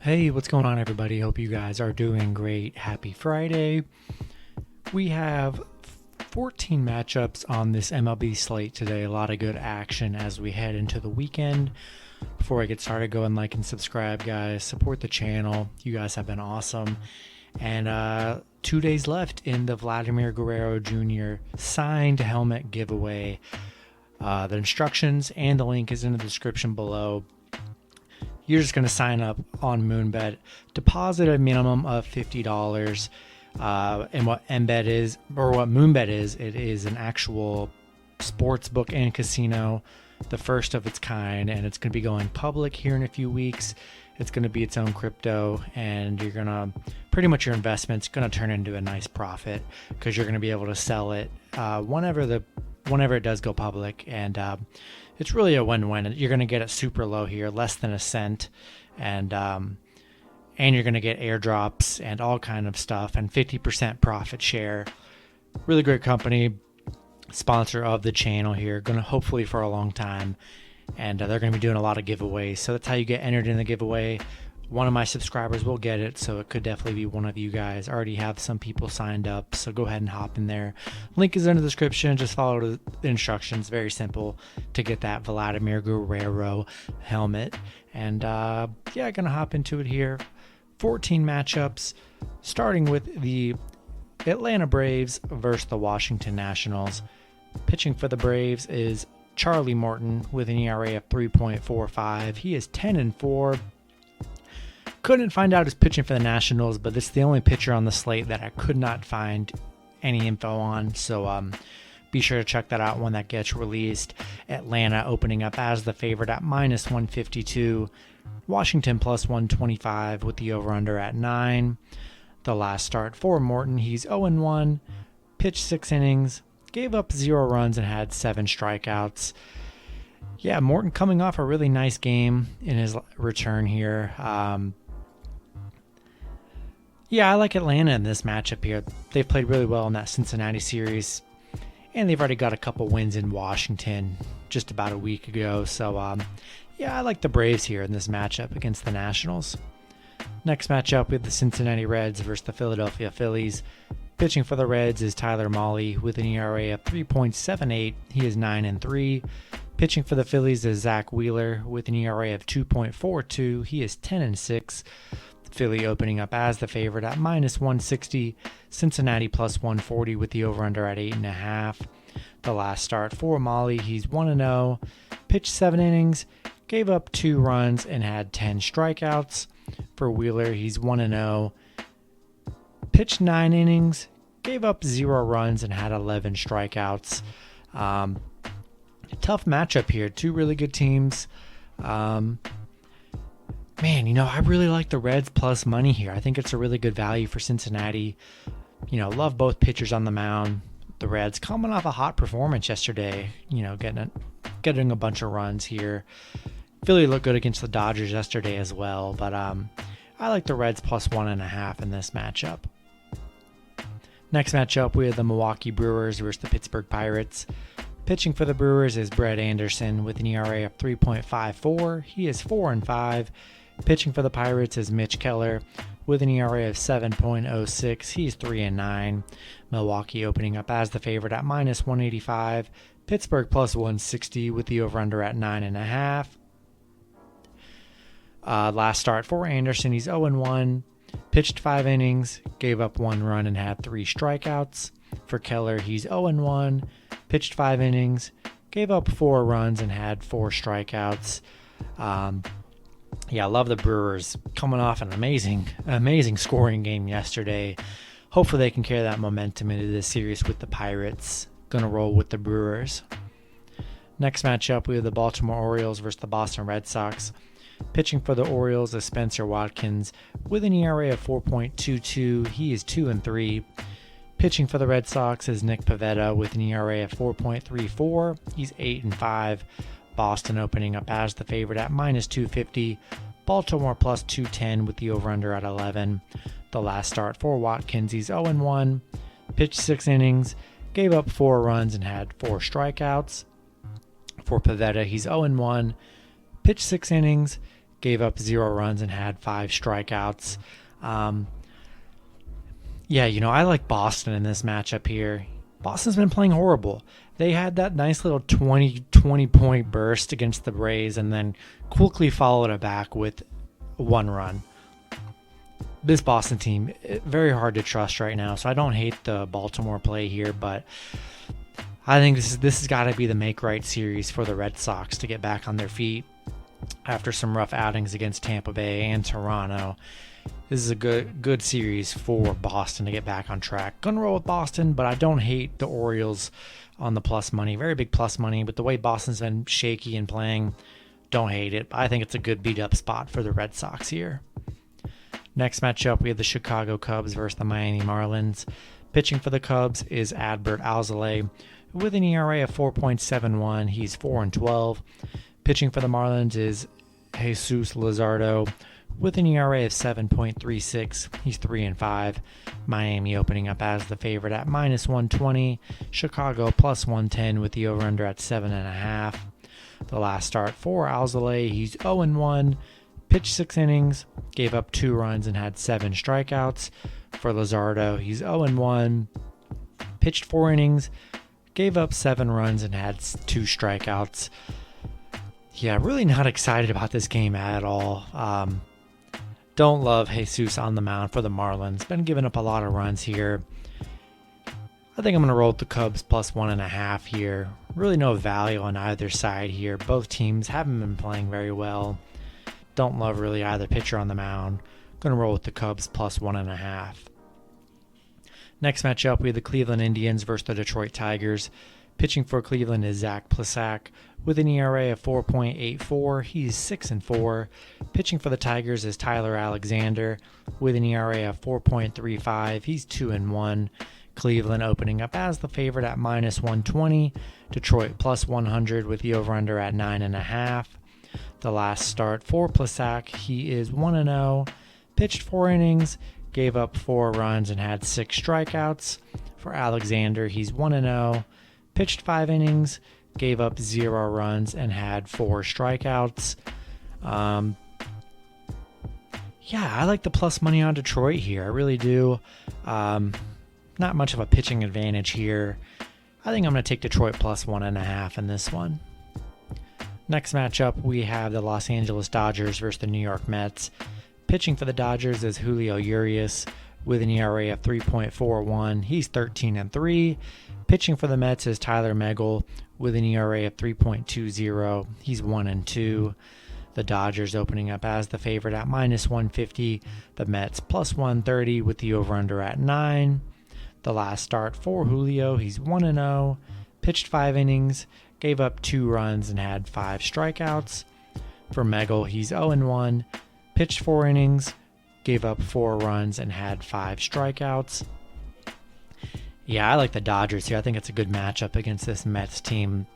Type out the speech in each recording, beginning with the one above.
Hey, what's going on, everybody? Hope you guys are doing great. Happy Friday. We have 14 matchups on this MLB slate today. A lot of good action as we head into the weekend. Before I get started, go and like and subscribe, guys. Support the channel. You guys have been awesome. And 2 days left in the Vladimir Guerrero Jr. signed helmet giveaway. The instructions and the link is in the description below. You're just going to sign up on moonbet, deposit a minimum of $50. And what MBET is, or what moonbet is, it is an actual sports book and casino, the first of its kind, and it's going to be going public here in a few weeks. It's going to be its own crypto, and you're going to pretty much your investment's going to turn into a nice profit because you're going to be able to sell it whenever it does go public. And it's really a win-win. You're going to get it super low here, less than a cent, and you're going to get airdrops and all kind of stuff, and 50% profit share. Really great company, sponsor of the channel here, going to hopefully for a long time, and they're going to be doing a lot of giveaways. So that's how you get entered in the giveaway. One of my subscribers will get it, so it could definitely be one of you guys. I already have some people signed up, so go ahead and hop in there. Link is in the description. Just follow the instructions. Very simple to get that Vladimir Guerrero helmet. And gonna hop into it here. 14 matchups, starting with the Atlanta Braves versus the Washington Nationals. Pitching for the Braves is Charlie Morton with an ERA of 3.45. He is 10-4. Couldn't find out his pitching for the Nationals, but it's the only pitcher on the slate that I could not find any info on. So be sure to check that out when that gets released. Atlanta opening up as the favorite at -152. Washington +125 with the over-under at 9. The last start for Morton, he's 0-1, pitched 6 innings, gave up 0 runs, and had 7 strikeouts. Yeah, Morton coming off a really nice game in his return here. I like Atlanta in this matchup here. They've played really well in that Cincinnati series, and they've already got a couple wins in Washington just about a week ago. So, I like the Braves here in this matchup against the Nationals. Next matchup, we have the Cincinnati Reds versus the Philadelphia Phillies. Pitching for the Reds is Tyler Mahle with an ERA of 3.78. He is 9-3. Pitching for the Phillies is Zach Wheeler with an ERA of 2.42. He is 10-6. Philly opening up as the favorite at -160. Cincinnati +140 with the over-under at 8.5. The last start for Mahle, he's 1-0. Pitched 7 innings, gave up 2 runs, and had 10 strikeouts. For Wheeler, he's 1-0. Pitched 9 innings, gave up 0 runs, and had 11 strikeouts. Tough matchup here. 2 really good teams. I really like the Reds plus money here. I think it's a really good value for Cincinnati. Love both pitchers on the mound. The Reds coming off a hot performance yesterday, getting a bunch of runs here. Philly looked good against the Dodgers yesterday as well, but I like the Reds plus 1.5 in this matchup. Next matchup, we have the Milwaukee Brewers versus the Pittsburgh Pirates. Pitching for the Brewers is Brett Anderson with an ERA of 3.54. He is 4-5. Pitching for the Pirates is Mitch Keller with an ERA of 7.06. He's 3-9. Milwaukee opening up as the favorite at -185. Pittsburgh +160 with the over-under at 9.5. Last start for Anderson, he's 0-1. Pitched 5 innings, gave up 1 run, and had 3 strikeouts. For Keller, he's 0-1. Pitched 5 innings, gave up 4 runs, and had 4 strikeouts. I love the Brewers coming off an amazing scoring game yesterday. Hopefully they can carry that momentum into this series with the Pirates. Gonna roll with the Brewers. Next matchup, we have the Baltimore Orioles versus the Boston Red Sox. Pitching for the Orioles is Spencer Watkins with an ERA of 4.22. He is 2-3. Pitching for the Red Sox is Nick Pivetta with an ERA of 4.34. He's 8-5. Boston opening up as the favorite at -250. Baltimore +210 with the over-under at 11. The last start for Watkins, he's 0-1. Pitched 6 innings, gave up 4 runs, and had 4 strikeouts. For Pivetta, he's 0-1. Pitched 6 innings, gave up 0 runs and had 5 strikeouts. I like Boston in this matchup here. Boston's been playing horrible. They had that nice little 20 point burst against the Braves and then quickly followed it back with 1 run. This Boston team, very hard to trust right now, so I don't hate the Baltimore play here, but I think this has got to be the make-right series for the Red Sox to get back on their feet after some rough outings against Tampa Bay and Toronto. This is a good series for Boston to get back on track. Gonna roll with Boston, but I don't hate the Orioles on the plus money. Very big plus money, but the way Boston's been shaky and playing, don't hate it. I think it's a good beat-up spot for the Red Sox here. Next matchup, we have the Chicago Cubs versus the Miami Marlins. Pitching for the Cubs is Adbert Alzolay with an ERA of 4.71. He's 4-12. Pitching for the Marlins is Jesus Luzardo with an ERA of 7.36. He's 3-5. Miami opening up as the favorite at -120. Chicago +110 with the over-under at 7.5. The last start for Alzolay, he's 0-1. Pitched 6 innings, gave up 2 runs and had 7 strikeouts. For Luzardo, he's 0-1. Pitched 4 innings, gave up 7 runs and had 2 strikeouts. Yeah, really not excited about this game at all. Don't love Jesus on the mound for the Marlins. Been giving up a lot of runs here. I think I'm going to roll with the Cubs +1.5 here. Really no value on either side here. Both teams haven't been playing very well. Don't love really either pitcher on the mound. Going to roll with the Cubs +1.5. Next matchup, we have the Cleveland Indians versus the Detroit Tigers. Pitching for Cleveland is Zach Plesac with an ERA of 4.84. He's 6-4. Pitching for the Tigers is Tyler Alexander with an ERA of 4.35. He's 2-1. Cleveland opening up as the favorite at -120. Detroit +100 with the over-under at 9.5. The last start for Plesac, he is 1-0. Pitched 4 innings, gave up 4 runs and had 6 strikeouts. For Alexander, he's 1-0. Pitched 5 innings, gave up 0 runs and had 4 strikeouts. I like the plus money on Detroit here. I really do. Not much of a pitching advantage here. I think I'm going to take Detroit +1.5 in this one. Next matchup, we have the Los Angeles Dodgers versus the New York Mets. Pitching for the Dodgers is Julio Urias with an ERA of 3.41. He's 13-3. Pitching for the Mets is Tyler Megill with an ERA of 3.20. He's 1-2. The Dodgers opening up as the favorite at -150. The Mets +130 with the over-under at 9. The last start for Julio, he's 1-0. Pitched 5 innings, gave up 2 runs and had 5 strikeouts. For Megill, he's 0-1. Pitched 4 innings, gave up 4 runs and had 5 strikeouts. Yeah, I like the Dodgers here. I think it's a good matchup against this Mets team.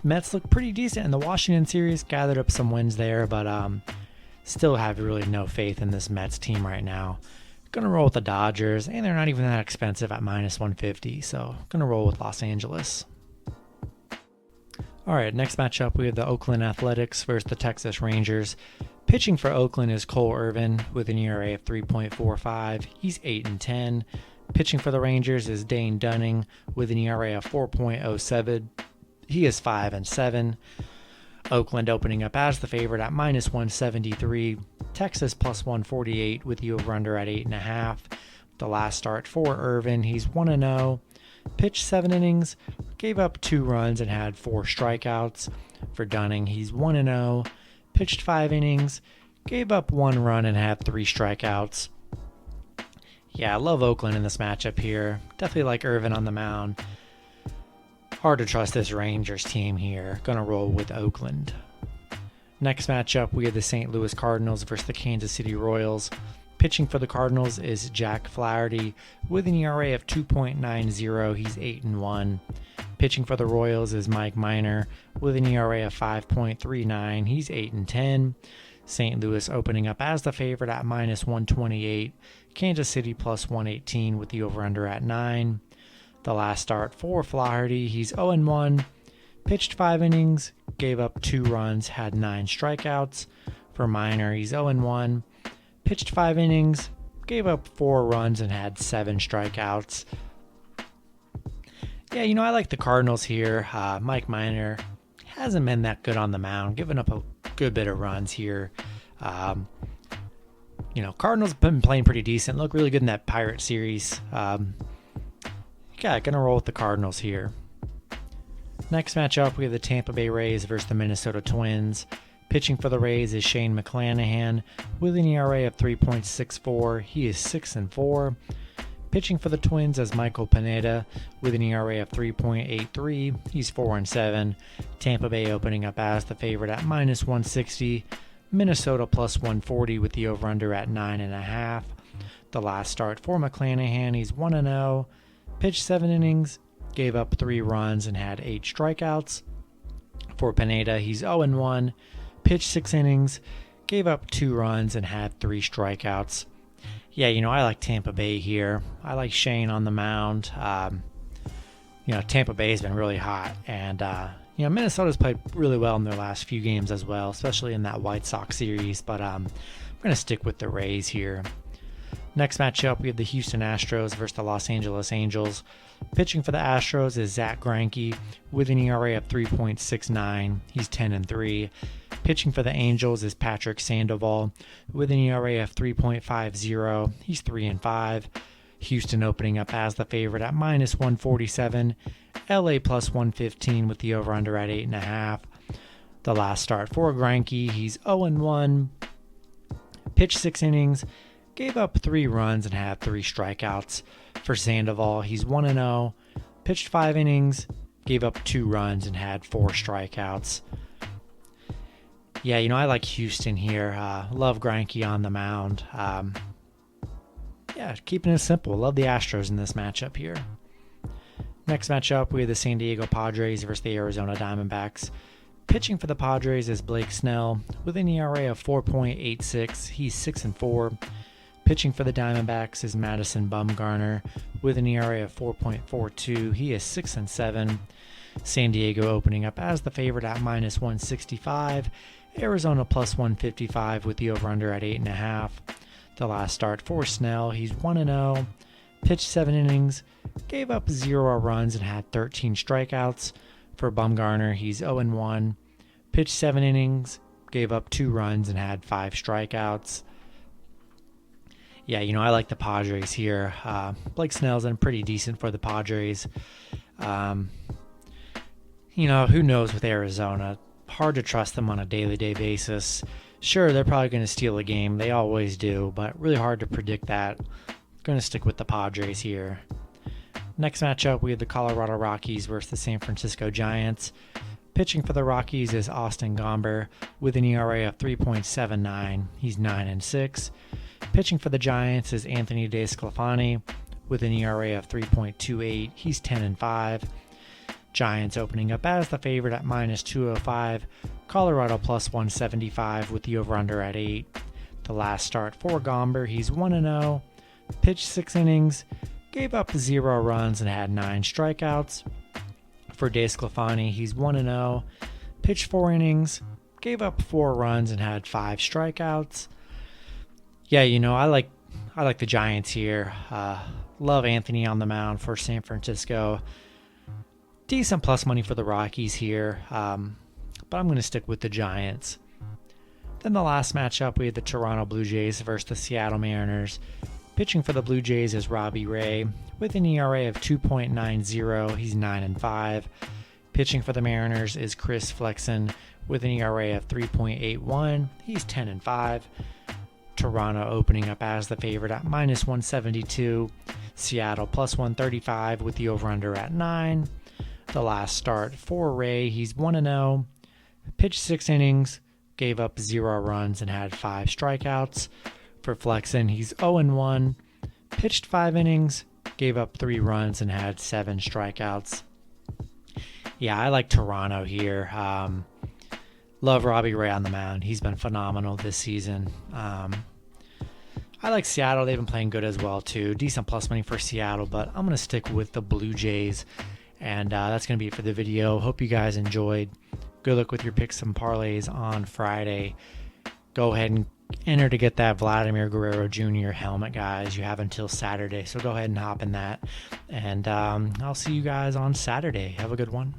Mets look pretty decent in the Washington series, gathered up some wins there, but still have really no faith in this Mets team right now. Gonna roll with the Dodgers, and they're not even that expensive at -150, so gonna roll with Los Angeles. All right, next matchup, we have the Oakland Athletics versus the Texas Rangers. Pitching for Oakland is Cole Irvin with an ERA of 3.45. He's 8-10. Pitching for the Rangers is Dane Dunning with an ERA of 4.07. He is 5-7. Oakland opening up as the favorite at -173. Texas +148 with the over-under at 8.5. The last start for Irvin, he's 1-0. Pitched 7 innings, gave up 2 runs and had 4 strikeouts. For Dunning, he's 1-0. Pitched 5 innings, gave up 1 run and had 3 strikeouts. Yeah, I love Oakland in this matchup here. Definitely like Irvin on the mound. Hard to trust this Rangers team here. Gonna roll with Oakland. Next matchup, we have the St. Louis Cardinals versus the Kansas City Royals. Pitching for the Cardinals is Jack Flaherty with an ERA of 2.90. He's 8-1. Pitching for the Royals is Mike Minor with an ERA of 5.39. He's 8-10. St. Louis opening up as the favorite at -128. Kansas City +118 with the over-under at 9. The last start for Flaherty, he's 0-1. Pitched 5 innings, gave up 2 runs, had 9 strikeouts. For Minor, he's 0-1, pitched 5 innings, gave up 4 runs and had 7 strikeouts. Yeah, I like the Cardinals here. Mike Minor hasn't been that good on the mound, giving up a good bit of runs here. Cardinals been playing pretty decent, look really good in that Pirate series. Gonna roll with the Cardinals here. Next matchup, we have the Tampa Bay Rays versus the Minnesota Twins. Pitching for the Rays is Shane McClanahan with an ERA of 3.64. He is 6-4. Pitching for the Twins is Michael Pineda with an ERA of 3.83. He's 4-7. Tampa Bay opening up as the favorite at -160. Minnesota +140 with the over-under at 9.5. The last start for McClanahan, he's 1-0. Pitched 7 innings, gave up 3 runs and had 8 strikeouts. For Pineda, he's 0-1. Pitched 6 innings, gave up 2 runs and had 3 strikeouts. Yeah, I like Tampa Bay here. I like Shane on the mound. Tampa Bay's been really hot, and Minnesota's played really well in their last few games as well, especially in that White Sox series, but I'm going to stick with the Rays here. Next matchup, we have the Houston Astros versus the Los Angeles Angels. Pitching for the Astros is Zach Greinke with an ERA of 3.69. He's 10-3. Pitching for the Angels is Patrick Sandoval with an ERA of 3.50. He's 3-5. Houston opening up as the favorite at -147. LA +115 with the over-under at 8.5. The last start for Greinke, he's 0-1. Pitched 6 innings, gave up 3 runs and had 3 strikeouts. For Sandoval, he's 1-0. Pitched 5 innings, gave up 2 runs and had 4 strikeouts. Yeah, I like Houston here. Love Greinke on the mound. Keeping it simple. Love the Astros in this matchup here. Next matchup, we have the San Diego Padres versus the Arizona Diamondbacks. Pitching for the Padres is Blake Snell with an ERA of 4.86. He's 6-4. Pitching for the Diamondbacks is Madison Bumgarner with an ERA of 4.42. He is 6-7. San Diego opening up as the favorite at -165. Arizona +155 with the over-under at 8.5. The last start for Snell, he's 1-0. Pitched 7 innings, gave up 0 runs and had 13 strikeouts. For Bumgarner, he's 0-1. Pitched 7 innings, gave up 2 runs and had 5 strikeouts. Yeah, I like the Padres here. Blake Snell's been pretty decent for the Padres. Who knows with Arizona? Hard to trust them on a day-to-day basis. Sure, they're probably going to steal a game. They always do, but really hard to predict that. Going to stick with the Padres here. Next matchup, we have the Colorado Rockies versus the San Francisco Giants. Pitching for the Rockies is Austin Gomber with an ERA of 3.79. He's 9-6. Pitching for the Giants is Anthony DeSclafani with an ERA of 3.28. He's 10-5. Giants opening up as the favorite at -205. Colorado +175 with the over-under at 8. The last start for Gomber, he's 1-0. Pitched 6 innings, gave up 0 runs and had 9 strikeouts. For DeSclafani, he's 1-0. Pitched 4 innings, gave up 4 runs and had 5 strikeouts. Yeah, I like the Giants here. Love Anthony on the mound for San Francisco. Decent plus money for the Rockies here, but I'm going to stick with the Giants. Then the last matchup, we had the Toronto Blue Jays versus the Seattle Mariners. Pitching for the Blue Jays is Robbie Ray with an ERA of 2.90. He's 9-5. Pitching for the Mariners is Chris Flexen with an ERA of 3.81. He's 10-5. Toronto opening up as the favorite at -172. Seattle +135 with the over-under at 9. The last start for Ray, he's 1-0. Pitched 6 innings, gave up 0 runs and had 5 strikeouts. For Flexen, he's 0-1. Pitched 5 innings, gave up 3 runs and had 7 strikeouts. Yeah, I like Toronto here. Love Robbie Ray on the mound. He's been phenomenal this season. I like Seattle. They've been playing good as well, too. Decent plus money for Seattle, but I'm going to stick with the Blue Jays. And that's going to be it for the video. Hope you guys enjoyed. Good luck with your picks and parlays on Friday. go ahead and enter to get that Vladimir Guerrero Jr. helmet, guys. You have until Saturday, so go ahead and hop in that. And I'll see you guys on Saturday. Have a good one.